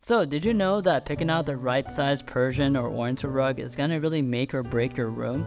So, did you know that picking out the right size Persian or Oriental rug is going to really make or break your room?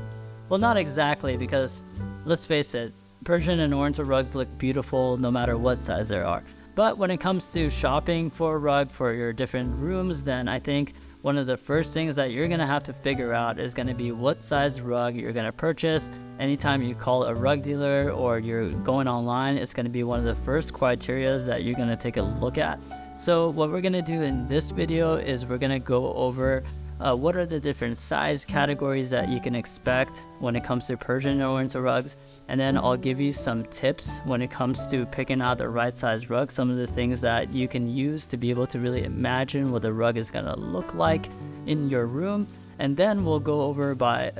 Well, not exactly, because let's face it, Persian and Oriental rugs look beautiful no matter what size they are. But when it comes to shopping for a rug for your different rooms, then I think one of the first things that you're going to have to figure out is going to be what size rug you're going to purchase. Anytime you call a rug dealer or you're going online, it's going to be one of the first criteria that you're going to take a look at. So what we're going to do in this video is we're going to go over what are the different size categories that you can expect when it comes to Persian or Oriental rugs. And then I'll give you some tips when it comes to picking out the right size rug, some of the things that you can use to be able to really imagine what the rug is going to look like in your room. And then we'll go over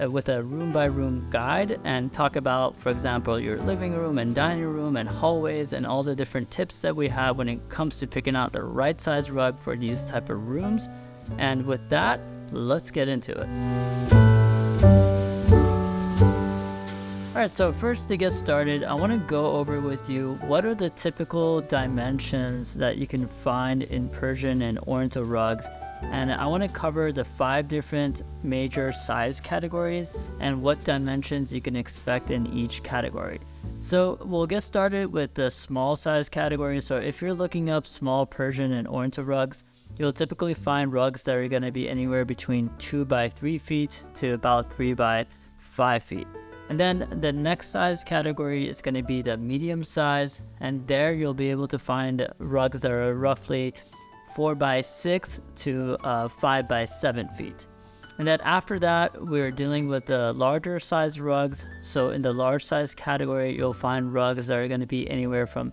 with a room by room guide and talk about, for example, your living room and dining room and hallways and all the different tips that we have when it comes to picking out the right size rug for these type of rooms. And with that, let's get into it. Alright, so first, to get started, I want to go over with you what are the typical dimensions that you can find in Persian and Oriental rugs. And I want to cover the 5 different major size categories and what dimensions you can expect in each category. So we'll get started with the small size category. So if you're looking up small Persian and Oriental rugs, you'll typically find rugs that are going to be anywhere between 2 by 3 feet to about 3 by 5 feet. And then the next size category is going to be the medium size, and there you'll be able to find rugs that are roughly 4 by 6 to 5 by 7 feet. And then after that, we're dealing with the larger size rugs. So in the large size category, you'll find rugs that are going to be anywhere from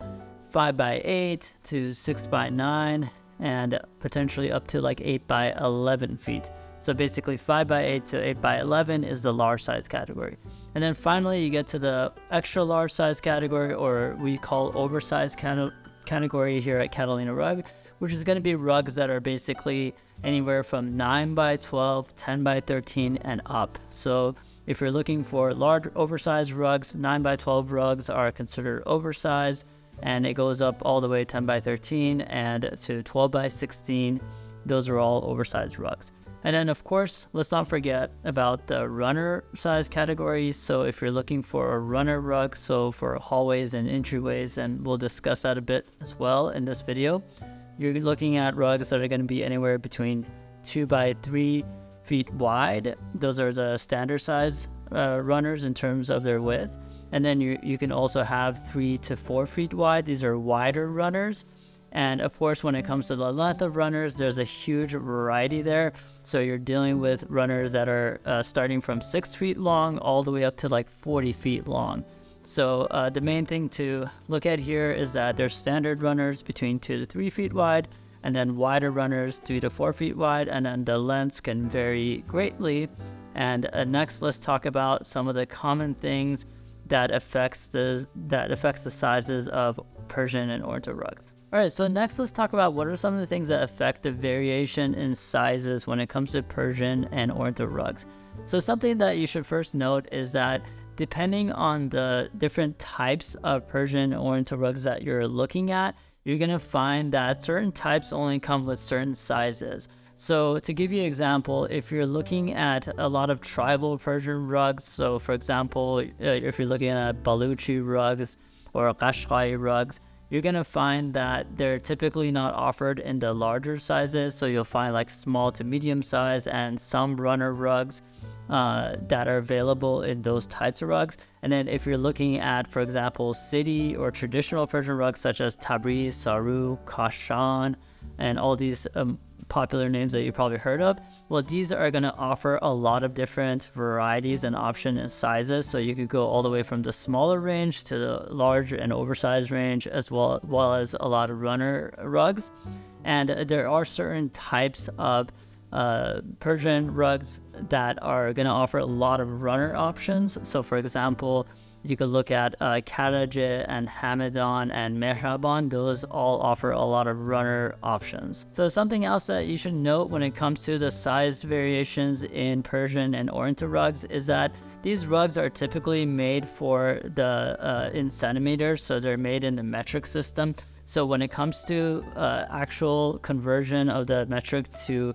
5 by 8 to 6 by 9 and potentially up to like 8 by 11 feet. So basically 5 by 8 to 8 by 11 is the large size category. And then finally you get to the extra large size category, or we call oversized category here at Catalina Rug, which is going to be rugs that are basically anywhere from 9 by 12, 10 by 13 and up. So if you're looking for large oversized rugs, 9 by 12 rugs are considered oversized, and it goes up all the way 10 by 13 and to 12 by 16. Those are all oversized rugs. And then, of course, let's not forget about the runner size category. So if you're looking for a runner rug, so for hallways and entryways, and we'll discuss that a bit as well in this video, you're looking at rugs that are going to be anywhere between 2 by 3 feet wide. Those are the standard size runners in terms of their width. And then you can also have 3 to 4 feet wide. These are wider runners. And of course, when it comes to the length of runners, there's a huge variety there. So you're dealing with runners that are starting from 6 feet long all the way up to like 40 feet long. So the main thing to look at here is that there's standard runners between 2 to 3 feet wide, and then wider runners 3 to 4 feet wide, and then the lengths can vary greatly. And next, let's talk about some of the common things that affects the sizes of Persian and Oriental rugs. Alright, so next let's talk about what are some of the things that affect the variation in sizes when it comes to Persian and Oriental rugs. So something that you should first note is that depending on the different types of Persian and Oriental rugs that you're looking at, you're going to find that certain types only come with certain sizes. So to give you an example, if you're looking at a lot of tribal Persian rugs, so for example, if you're looking at Baluchi rugs or Qashqai rugs, you're going to find that they're typically not offered in the larger sizes. So you'll find like small to medium size and some runner rugs that are available in those types of rugs. And then if you're looking at, for example, city or traditional Persian rugs such as Tabriz, Saru, Kashan, and all these popular names that you probably heard of, well, these are going to offer a lot of different varieties and options and sizes. So you could go all the way from the smaller range to the large and oversized range, as well as a lot of runner rugs. And there are certain types of Persian rugs that are going to offer a lot of runner options. So for example, you could look at Karaje and Hamadan and Mehraban. Those all offer a lot of runner options. So something else that you should note when it comes to the size variations in Persian and Oriental rugs is that these rugs are typically made for in centimeters, so they're made in the metric system. So when it comes to actual conversion of the metric to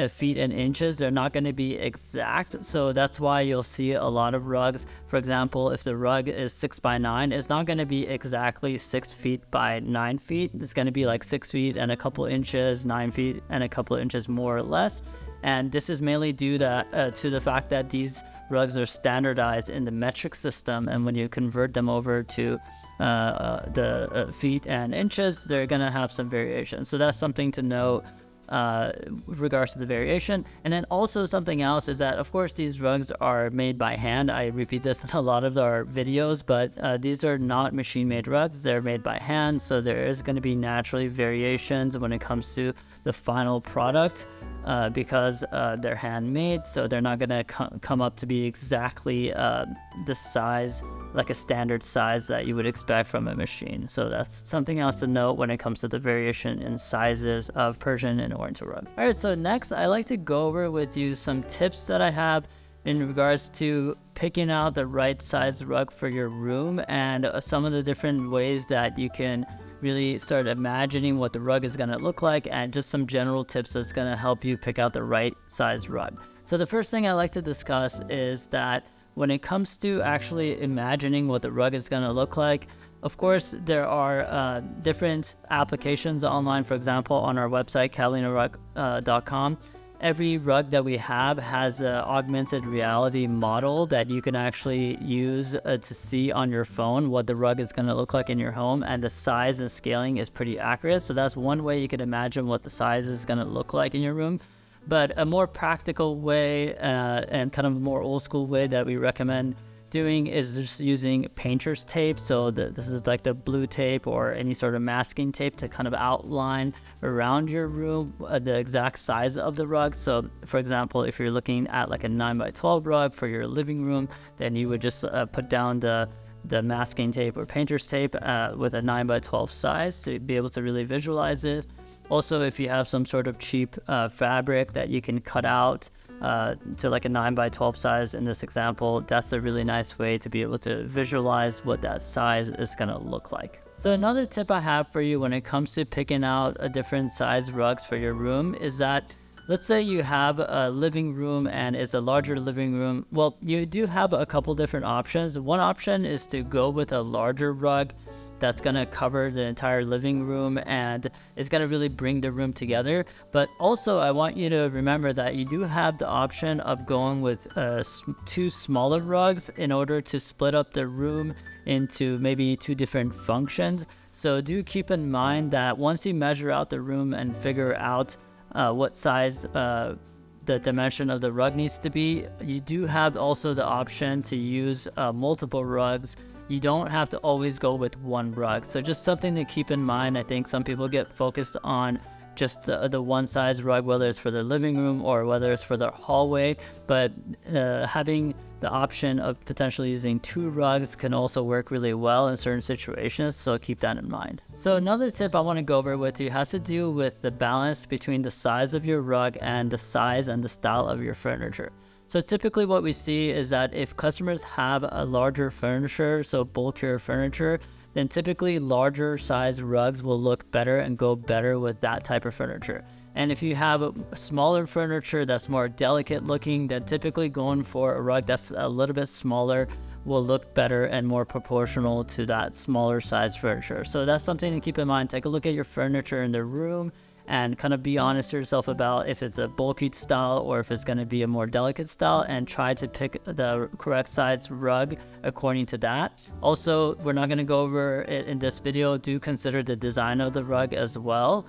feet and inches, they're not going to be exact. So that's why you'll see a lot of rugs. For example, if the rug is 6 by 9, it's not going to be exactly 6 feet by 9 feet. It's going to be like 6 feet and a couple inches, 9 feet and a couple inches more or less. And this is mainly due to the fact that these rugs are standardized in the metric system, and when you convert them over to the feet and inches, they're going to have some variation. So that's something to know with regards to the variation. And then also something else is that, of course, these rugs are made by hand. I repeat this in a lot of our videos, but these are not machine-made rugs. They're made by hand, so there is going to be naturally variations when it comes to the final product because they're handmade, so they're not going to come up to be exactly the size, like a standard size that you would expect from a machine. So that's something else to note when it comes to the variation in sizes of Persian and Oriental rugs. All right, so next I like to go over with you some tips that I have in regards to picking out the right size rug for your room, and some of the different ways that you can really start imagining what the rug is going to look like, and just some general tips that's going to help you pick out the right size rug. So the first thing I like to discuss is that when it comes to actually imagining what the rug is going to look like, of course, there are different applications online. For example, on our website, catalinarug.com, every rug that we have has an augmented reality model that you can actually use to see on your phone what the rug is going to look like in your home, and the size and scaling is pretty accurate. So that's one way you can imagine what the size is going to look like in your room. But a more practical way and kind of more old school way that we recommend doing is just using painter's tape. So this is like the blue tape or any sort of masking tape to kind of outline around your room the exact size of the rug. So for example, if you're looking at like a 9 by 12 rug for your living room, then you would just put down the masking tape or painter's tape with a 9 by 12 size to be able to really visualize it. Also, if you have some sort of cheap fabric that you can cut out to like a 9 by 12 size in this example, that's a really nice way to be able to visualize what that size is going to look like. So another tip I have for you when it comes to picking out a different size rugs for your room is that, let's say you have a living room and it's a larger living room. Well, you do have a couple different options. One option is to go with a larger rug that's going to cover the entire living room and it's going to really bring the room together. But also I want you to remember that you do have the option of going with 2 smaller rugs in order to split up the room into maybe 2 different functions. So do keep in mind that once you measure out the room and figure out what size the dimension of the rug needs to be, you do have also the option to use multiple rugs. You don't have to always go with one rug. So just something to keep in mind. I think some people get focused on just the one size rug, whether it's for their living room or whether it's for their hallway, but having the option of potentially using 2 rugs can also work really well in certain situations, so keep that in mind. So another tip I want to go over with you has to do with the balance between the size of your rug and the size and the style of your furniture. So typically what we see is that if customers have a larger furniture, so bulkier furniture, then typically larger size rugs will look better and go better with that type of furniture. And if you have a smaller furniture that's more delicate looking, then typically going for a rug that's a little bit smaller will look better and more proportional to that smaller size furniture. So that's something to keep in mind. Take a look at your furniture in the room and kind of be honest to yourself about if it's a bulky style or if it's going to be a more delicate style, and try to pick the correct size rug according to that. Also, we're not going to go over it in this video. Do consider the design of the rug as well.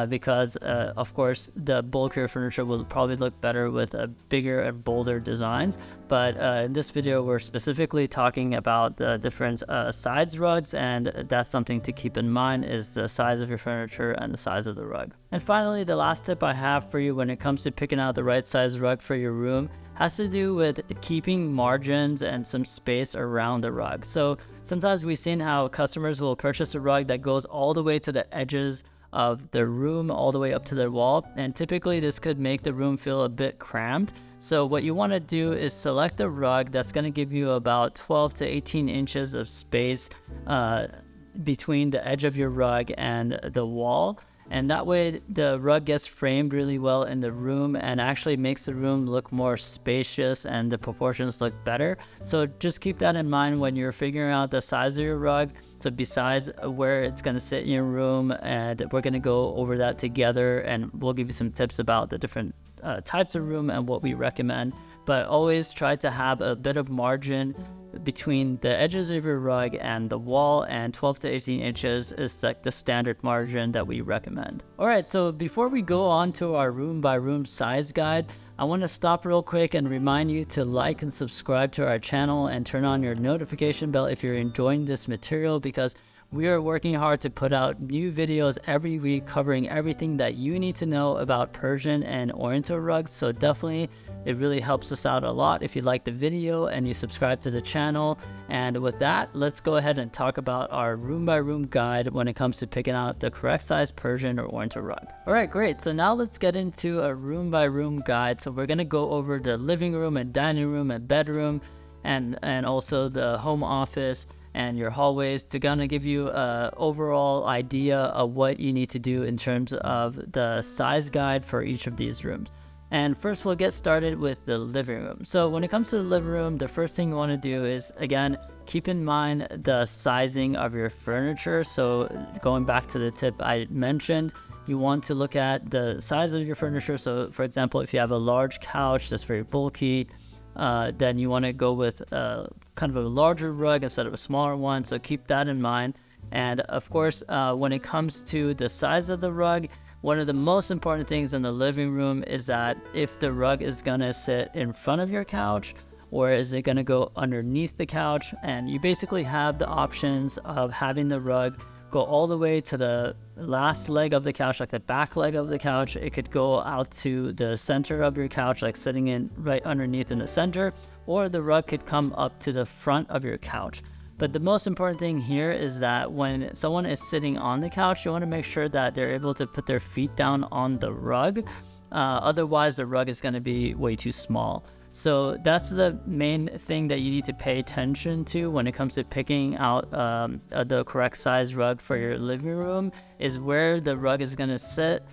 Because of course the bulkier furniture will probably look better with bigger and bolder designs, but in this video we're specifically talking about the different size rugs, and that's something to keep in mind, is the size of your furniture and the size of the rug. And finally, the last tip I have for you when it comes to picking out the right size rug for your room has to do with keeping margins and some space around the rug. So sometimes we've seen how customers will purchase a rug that goes all the way to the edges of the room, all the way up to the wall, and typically this could make the room feel a bit cramped. So what you want to do is select a rug that's going to give you about 12 to 18 inches of space between the edge of your rug and the wall. And that way the rug gets framed really well in the room and actually makes the room look more spacious and the proportions look better. So just keep that in mind when you're figuring out the size of your rug. So besides where it's going to sit in your room, and we're going to go over that together, and we'll give you some tips about the different types of room and what we recommend. But always try to have a bit of margin between the edges of your rug and the wall, and 12 to 18 inches is like the standard margin that we recommend. Alright, so before we go on to our room by room size guide, I want to stop real quick and remind you to like and subscribe to our channel and turn on your notification bell if you're enjoying this material, because we are working hard to put out new videos every week covering everything that you need to know about Persian and Oriental rugs. So definitely, it really helps us out a lot if you like the video and you subscribe to the channel. And with that, let's go ahead and talk about our room by room guide when it comes to picking out the correct size Persian or Oriental rug. Alright, great. So now let's get into a room by room guide. So we're going to go over the living room and dining room and bedroom and also the home office and your hallways, to gonna give you a overall idea of what you need to do in terms of the size guide for each of these rooms. And first we'll get started with the living room. So when it comes to the living room, the first thing you want to do is, again, keep in mind the sizing of your furniture. So going back to the tip I mentioned, you want to look at the size of your furniture. So for example, if you have a large couch that's very bulky, then you want to go with kind of a larger rug instead of a smaller one. So keep that in mind. And of course, when it comes to the size of the rug, one of the most important things in the living room is that if the rug is going to sit in front of your couch, or is it going to go underneath the couch. And you basically have the options of having the rug go all the way to the last leg of the couch, like the back leg of the couch. It could go out to the center of your couch, like sitting in right underneath in the center, or the rug could come up to the front of your couch. But the most important thing here is that when someone is sitting on the couch, you want to make sure that they're able to put their feet down on the rug. Otherwise, the rug is going to be way too small. So that's the main thing that you need to pay attention to when it comes to picking out the correct size rug for your living room, is where the rug is going to sit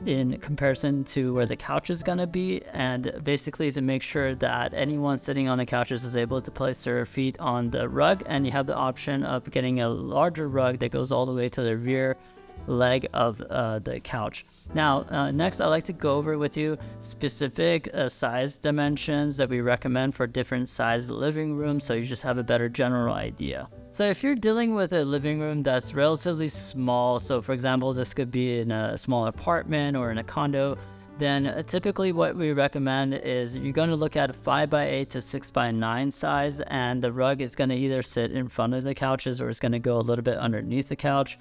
in comparison to where the couch is going to be, and basically to make sure that anyone sitting on the couches is able to place their feet on the rug. And you have the option of getting a larger rug that goes all the way to the rear leg of the couch. Now, next I'd like to go over with you specific size dimensions that we recommend for different sized living rooms, so you just have a better general idea. So if you're dealing with a living room that's relatively small, so for example, this could be in a small apartment or in a condo, then typically what we recommend is you're going to look at a 5x8 to 6x9 size, and the rug is going to either sit in front of the couches or it's going to go a little bit underneath the couch.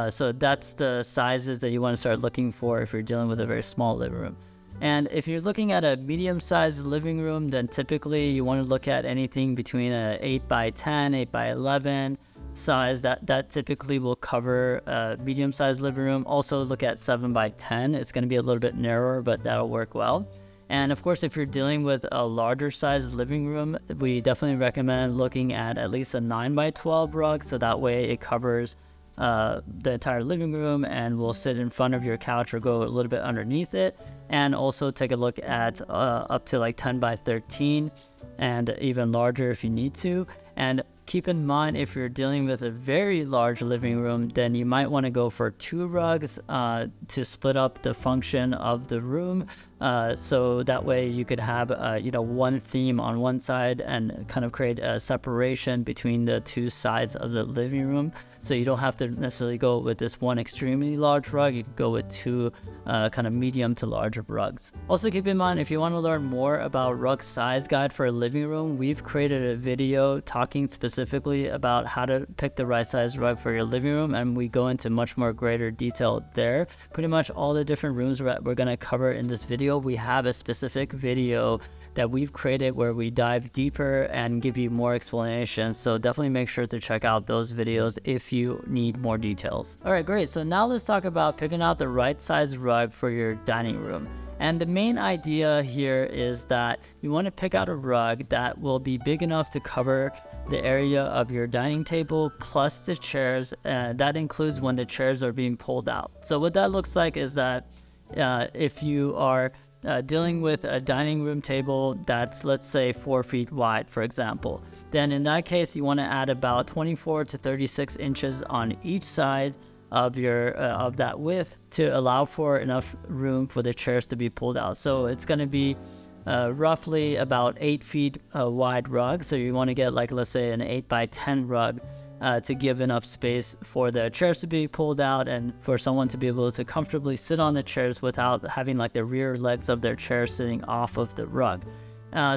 So that's the sizes that you want to start looking for if you're dealing with a very small living room. And if you're looking at a medium-sized living room, then typically you want to look at anything between a 8x10, 8x11 size. That typically will cover a medium-sized living room. Also look at 7x10. It's going to be a little bit narrower, but that'll work well. And of course, if you're dealing with a larger sized living room, we definitely recommend looking at least a 9x12 rug, so that way it covers the entire living room and will sit in front of your couch or go a little bit underneath it. And also take a look at up to like 10x13 and even larger if you need to. And keep in mind, if you're dealing with a very large living room, then you might want to go for 2 rugs to split up the function of the room. So that way you could have one theme on one side and kind of create a separation between the 2 sides of the living room. So you don't have to necessarily go with this one extremely large rug. You could go with 2 kind of medium to large rugs. Also keep in mind, if you want to learn more about rug size guide for a living room, we've created a video talking specifically about how to pick the right size rug for your living room, and we go into much more greater detail there. Pretty much all the different rooms we're going to cover in this video, we have a specific video that we've created where we dive deeper and give you more explanation. So definitely make sure to check out those videos if you need more details. All right, great. So now let's talk about picking out the right size rug for your dining room. And the main idea here is that you want to pick out a rug that will be big enough to cover the area of your dining table plus the chairs. That includes when the chairs are being pulled out. So what that looks like is that if you are dealing with a dining room table that's, let's say, 4 feet wide, for example, then in that case you want to add about 24 to 36 inches on each side of your of that width to allow for enough room for the chairs to be pulled out. So it's going to be roughly about 8 feet wide rug. So you want to get, like, let's say an 8 by 10 rug to give enough space for the chairs to be pulled out and for someone to be able to comfortably sit on the chairs without having like the rear legs of their chair sitting off of the rug.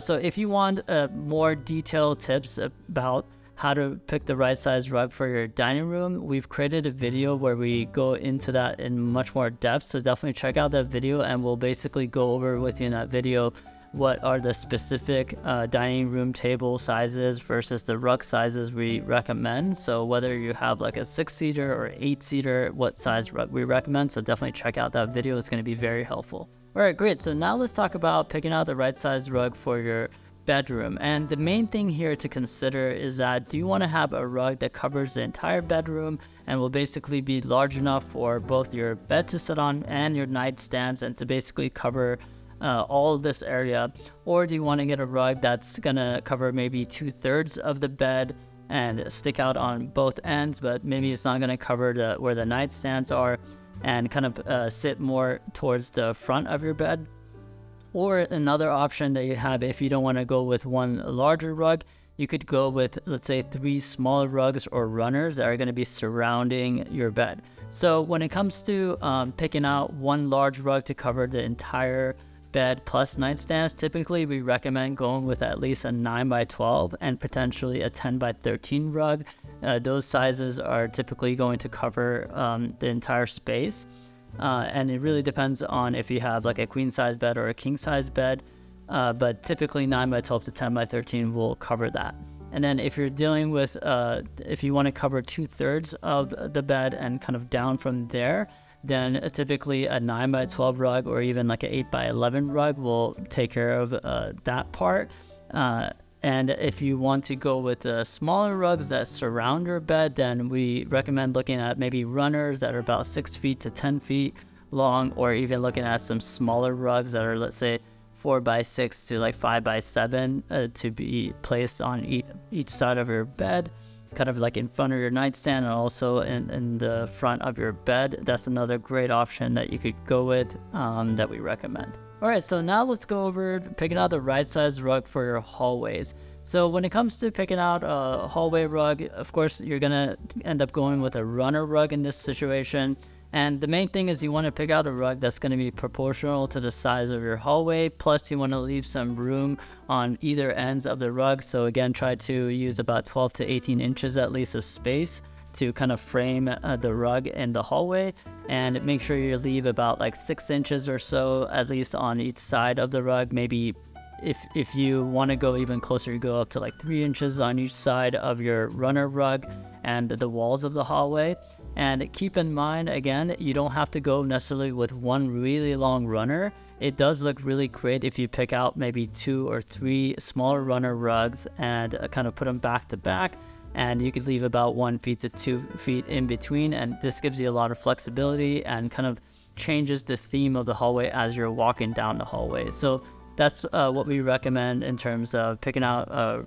So if you want more detailed tips about how to pick the right size rug for your dining room, we've created a video where we go into that in much more depth. So definitely check out that video, and we'll basically go over with you in that video what are the specific dining room table sizes versus the rug sizes we recommend. So whether you have like a 6-seater or 8-seater, what size rug we recommend. So definitely check out that video. It's going to be very helpful. All right, great. So now let's talk about picking out the right size rug for your bedroom. And the main thing here to consider is that, do you want to have a rug that covers the entire bedroom and will basically be large enough for both your bed to sit on and your nightstands, and to basically cover all of this area? Or do you want to get a rug that's gonna cover maybe 2/3 of the bed and stick out on both ends, but maybe it's not gonna cover where the nightstands are, and kind of sit more towards the front of your bed? Or another option that you have, if you don't want to go with one larger rug, you could go with, let's say, 3 smaller rugs or runners that are going to be surrounding your bed. So when it comes to picking out one large rug to cover the entire bed plus nightstands, typically we recommend going with at least a 9 by 12 and potentially a 10 by 13 rug. Those sizes are typically going to cover the entire space. And it really depends on if you have like a queen size bed or a king size bed, but typically 9 by 12 to 10 by 13 will cover that. And then if you're dealing with, if you want to cover 2/3 of the bed and kind of down from there, then typically a 9 by 12 rug or even like an 8 by 11 rug will take care of that part. And if you want to go with the smaller rugs that surround your bed, then we recommend looking at maybe runners that are about 6 feet to 10 feet long, or even looking at some smaller rugs that are, let's say, 4 by 6 to like 5 by 7 to be placed on each side of your bed, kind of like in front of your nightstand and also in the front of your bed. That's another great option that you could go with that we recommend. All right, so now let's go over picking out the right size rug for your hallways. So when it comes to picking out a hallway rug, of course, you're gonna end up going with a runner rug in this situation. And the main thing is you want to pick out a rug that's going to be proportional to the size of your hallway. Plus, you want to leave some room on either ends of the rug. So again, try to use about 12 to 18 inches at least of space to kind of frame the rug in the hallway, and make sure you leave about like 6 inches or so at least on each side of the rug. Maybe if you want to go even closer, you go up to like 3 inches on each side of your runner rug and the walls of the hallway. And keep in mind, again, you don't have to go necessarily with one really long runner. It does look really great if you pick out maybe 2 or 3 smaller runner rugs and kind of put them back to back. And you could leave about 1 feet to 2 feet in between, and this gives you a lot of flexibility and kind of changes the theme of the hallway as you're walking down the hallway. So that's what we recommend in terms of picking out a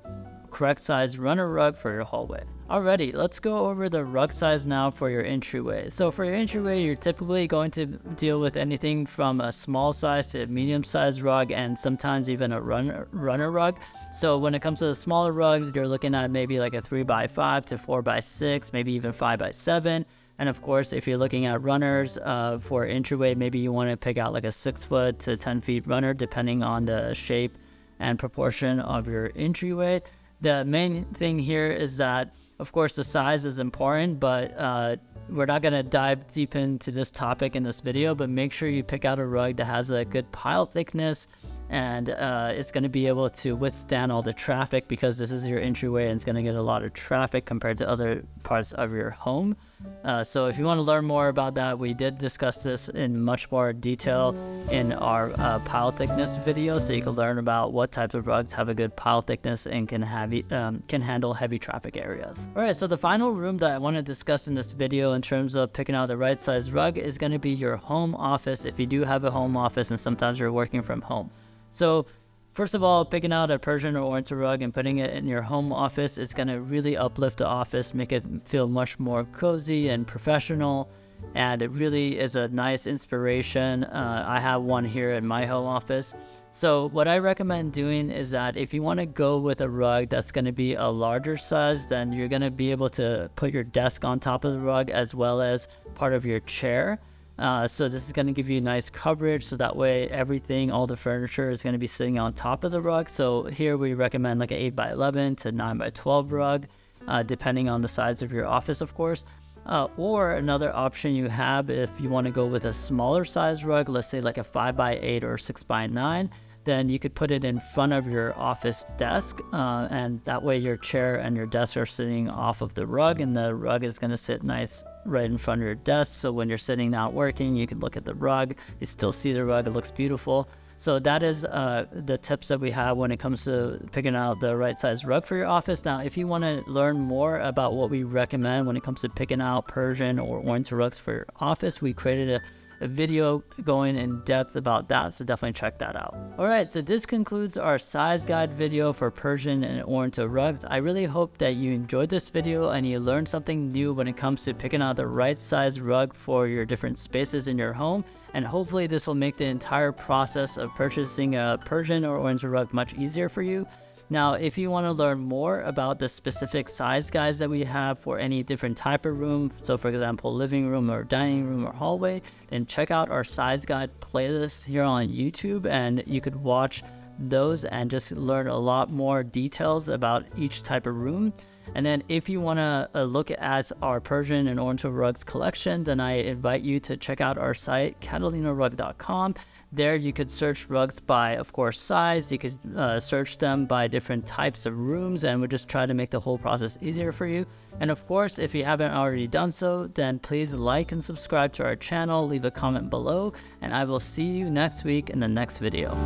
correct size runner rug for your hallway. Alrighty, let's go over the rug size now for your entryway. So for your entryway, you're typically going to deal with anything from a small size to a medium size rug, and sometimes even a runner rug. So when it comes to the smaller rugs, you're looking at maybe like a 3 by 5 to 4 by 6, maybe even 5 by 7. And of course, if you're looking at runners for entryway, maybe you want to pick out like a 6 foot to 10 feet runner, depending on the shape and proportion of your entryway. The main thing here is that, of course, the size is important, but we're not going to dive deep into this topic in this video, but make sure you pick out a rug that has a good pile thickness, and it's going to be able to withstand all the traffic, because this is your entryway and it's going to get a lot of traffic compared to other parts of your home. So if you want to learn more about that, we did discuss this in much more detail in our pile thickness video, so you can learn about what types of rugs have a good pile thickness and can handle heavy traffic areas. All right, so the final room that I want to discuss in this video in terms of picking out the right size rug is going to be your home office, if you do have a home office and sometimes you're working from home. So first of all, picking out a Persian or Oriental rug and putting it in your home office is going to really uplift the office, make it feel much more cozy and professional, and it really is a nice inspiration. I have one here in my home office. So what I recommend doing is that if you want to go with a rug that's going to be a larger size, then you're going to be able to put your desk on top of the rug as well as part of your chair. So this is going to give you nice coverage, so that way everything, all the furniture is going to be sitting on top of the rug. So here we recommend like an 8x11 to 9x12 rug, depending on the size of your office, of course. Or another option you have, if you want to go with a smaller size rug, let's say like a 5x8 or 6x9, then you could put it in front of your office desk, and that way your chair and your desk are sitting off of the rug, and the rug is going to sit nice right in front of your desk. So when you're sitting not working, you can look at the rug, you still see the rug, it looks beautiful. So that is the tips that we have when it comes to picking out the right size rug for your office. Now, if you want to learn more about what we recommend when it comes to picking out Persian or Oriental rugs for your office, we created a video going in depth about that, so definitely check that out. All right, so this concludes our size guide video for Persian and Oriental rugs. I really hope that you enjoyed this video and you learned something new when it comes to picking out the right size rug for your different spaces in your home, and hopefully this will make the entire process of purchasing a Persian or Oriental rug much easier for you. Now, if you want to learn more about the specific size guides that we have for any different type of room, so for example, living room or dining room or hallway, then check out our size guide playlist here on YouTube, and you could watch those and just learn a lot more details about each type of room. And then if you want to look at our Persian and Oriental rugs collection, then I invite you to check out our site, catalinarug.com. There you could search rugs by, of course, size. You could search them by different types of rooms, and we'll just try to make the whole process easier for you. And of course, if you haven't already done so, then please like and subscribe to our channel, leave a comment below, and I will see you next week in the next video.